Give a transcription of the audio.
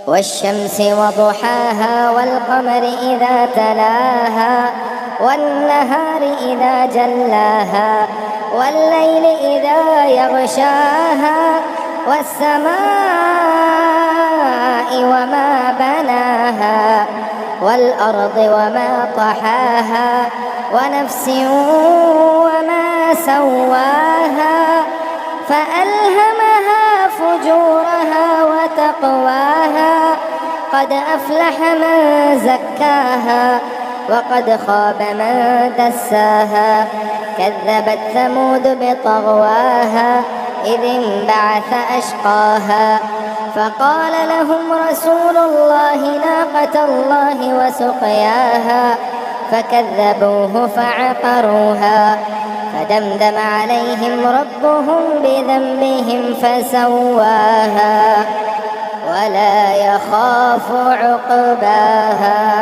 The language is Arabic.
والشمس وضحاها والقمر إذا تلاها والنهار إذا جلاها والليل إذا يغشاها والسماء وما بناها والأرض وما طحاها ونفس وما سواها فألهمها فجورها وتقواها قد أفلح من زكاها وقد خاب من دساها كذبت ثمود بطغواها إذ انبعث أشقاها فقال لهم رسول الله ناقة الله وسقياها فكذبوه فعقروها فدمدم عليهم ربهم بذنبهم فسواها ولا يخاف عقباها.